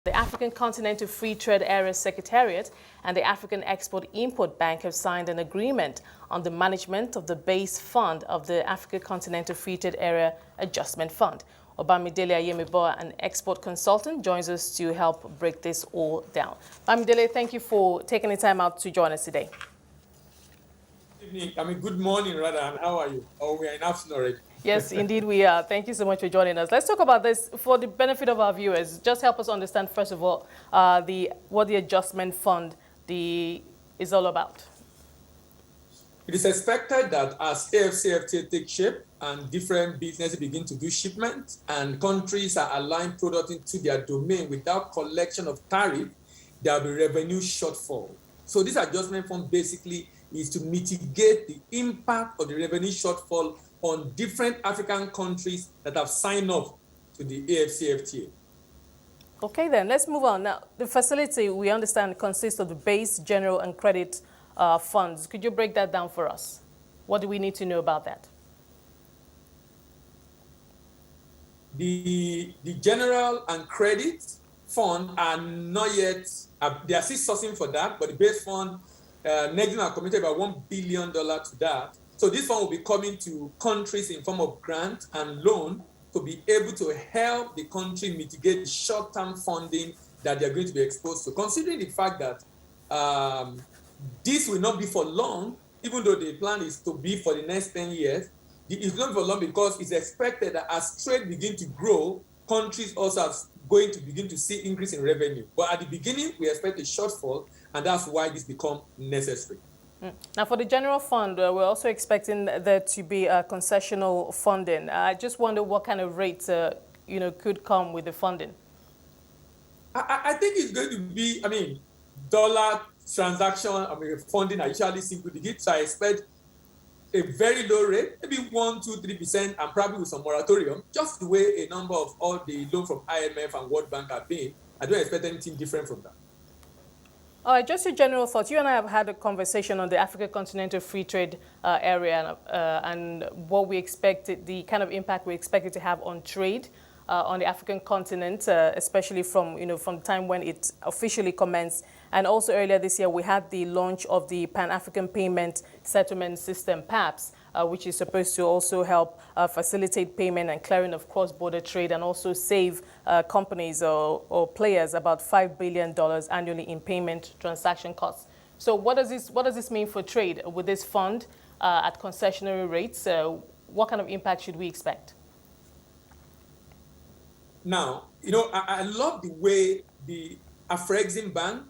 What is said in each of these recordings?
The African Continental Free Trade Area Secretariat and the African Export-Import Bank have signed an agreement on the management of the base fund of the African Continental Free Trade Area Adjustment Fund. Obamidele Ayemibo, an export consultant, joins us to help break this all down. Obamidele, thank you for taking the time out to join us today. Good evening. Good morning, rather, and how are you? Oh, we are in afternoon already. Yes, indeed we are. Thank you so much for joining us. Let's talk about this for the benefit of our viewers. Just help us understand, first of all, what the adjustment fund is all about. It is expected that as AfCFTA takes shape and different businesses begin to do shipments and countries are aligned product into their domain without collection of tariff, there will be revenue shortfall. So this adjustment fund basically is to mitigate the impact of the revenue shortfall on different African countries that have signed up to the AfCFTA. Okay, then let's move on. Now, the facility, we understand, consists of the base, general, and credit funds. Could you break that down for us? What do we need to know about that? The general and credit fund are not yet, they are still sourcing for that, but the base fund, Negin are committed about $1 billion to that. So this fund will be coming to countries in form of grant and loan to be able to help the country mitigate the short-term funding that they're going to be exposed to. Considering the fact that this will not be for long, even though the plan is to be for the next 10 years, it's not for long because it's expected that as trade begins to grow, countries also are going to begin to see increase in revenue. But at the beginning, we expect a shortfall, and that's why this becomes necessary. Now, for the general fund, we're also expecting there to be concessional funding. I just wonder what kind of rates, could come with the funding. I think it's going to be, dollar transaction, funding are usually single digits. So I expect a very low rate, maybe 1%, 2%, 3%, and probably with some moratorium, just the way a number of all the loan from IMF and World Bank have been. I don't expect anything different from that. All right, just your general thoughts. You and I have had a conversation on the African Continental Free Trade Area and what we expect, the kind of impact we expect it to have on trade on the African continent, especially from the time when it officially commenced. And also earlier this year, we had the launch of the Pan-African Payment Settlement System, PAPS, which is supposed to also help facilitate payment and clearing of cross-border trade and also save companies or players about $5 billion annually in payment transaction costs. So what does this mean for trade with this fund at concessionary rates? What kind of impact should we expect? Now, I love the way the Afreximbank,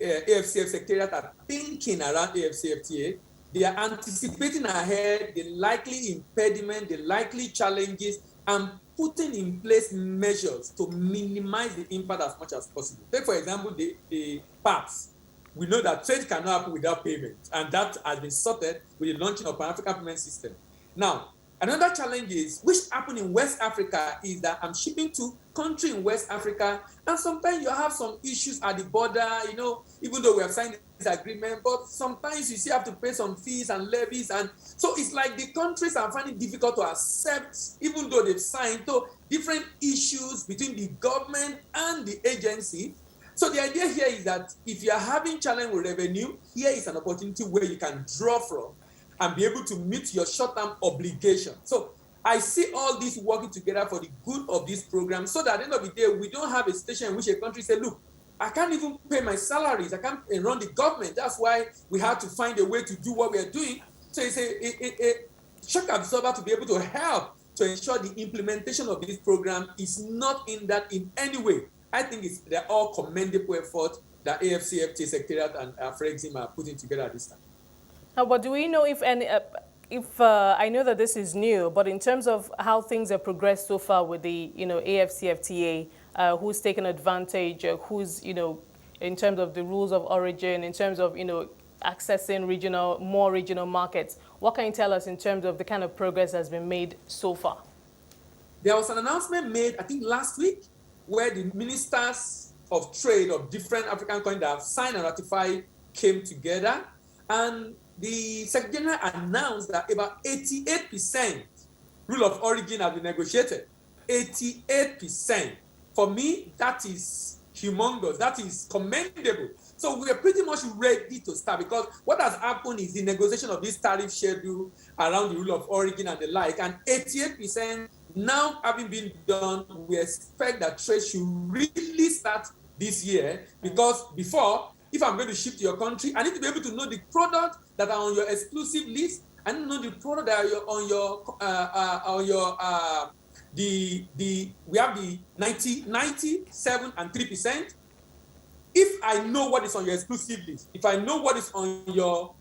AfCFTA Secretariat are thinking around AfCFTA. They are anticipating ahead the likely impediment, the likely challenges, and putting in place measures to minimize the impact as much as possible. Take, for example, the PAPS. We know that trade cannot happen without payment, and that has been sorted with the launching of Pan-African Payment System. Now, another challenge is, which happened in West Africa, is that I'm shipping to country in West Africa, and sometimes you have some issues at the border, even though we have signed this agreement, but sometimes you still have to pay some fees and levies, and so it's like the countries are finding it difficult to accept, even though they've signed. So different issues between the government and the agency. So the idea here is that if you are having challenge with revenue, here is an opportunity where you can draw from and be able to meet your short-term obligation. So I see all this working together for the good of this program, so that at the end of the day, we don't have a situation in which a country say, look, I can't even pay my salaries, I can't run the government. That's why we have to find a way to do what we are doing. So it's a shock absorber to be able to help to ensure the implementation of this program is not in that in any way. I think they're all commendable efforts that AfCFTA Secretariat and Afrexim are putting together at this time. But do we know if any, I know that this is new, but in terms of how things have progressed so far with the, AfCFTA, who's taken advantage, who's, in terms of the rules of origin, in terms of, accessing more regional markets, what can you tell us in terms of the kind of progress that's been made so far? There was an announcement made, I think last week, where the ministers of trade of different African countries that have signed and ratified came together, and the Secretary General announced that about 88% rule of origin has been negotiated. 88%. For me, that is humongous. That is commendable. So we are pretty much ready to start, because what has happened is the negotiation of this tariff schedule around the rule of origin and the like, and 88% now having been done, we expect that trade should really start this year, because before, if I'm going to ship to your country, I need to be able to know the products that are on your exclusive list. I need to know the product that are on your we have the 97 and 3%. If I know what is on your exclusive list, if I know what is on your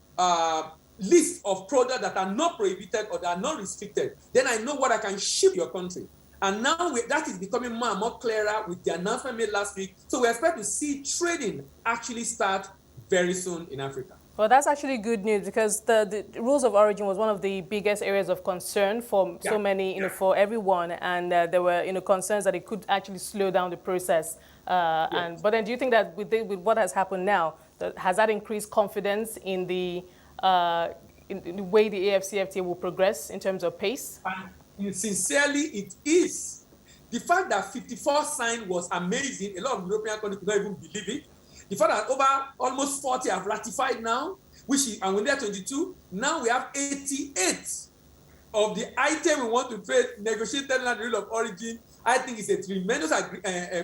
list of products that are not prohibited or that are not restricted, then I know what I can ship your country. And now that is becoming more and more clearer with the announcement made last week. So we expect to see trading actually start very soon in Africa. Well, that's actually good news, because the rules of origin was one of the biggest areas of concern for so many, for everyone, and there were, concerns that it could actually slow down the process. But then, do you think that with what has happened now, has that increased confidence in the way the AfCFTA will progress in terms of pace? And sincerely, it is. The fact that 54 signed was amazing. A lot of European countries could not even believe it. The fact that over almost 40 have ratified now, and when they're 22, now we have 88 of the item we want to trade negotiated under the rule of origin. I think it's a tremendous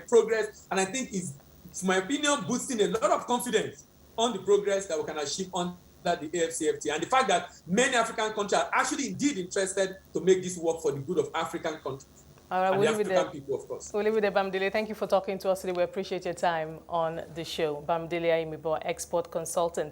progress, and I think it's, in my opinion, boosting a lot of confidence on the progress that we can achieve under the AfCFTA, and the fact that many African countries are actually indeed interested to make this work for the good of African countries. All right, and the African people, of course. We'll leave it there, Bamidele. Thank you for talking to us today. We appreciate your time on the show. Bamidele Ayimibo, export consultant.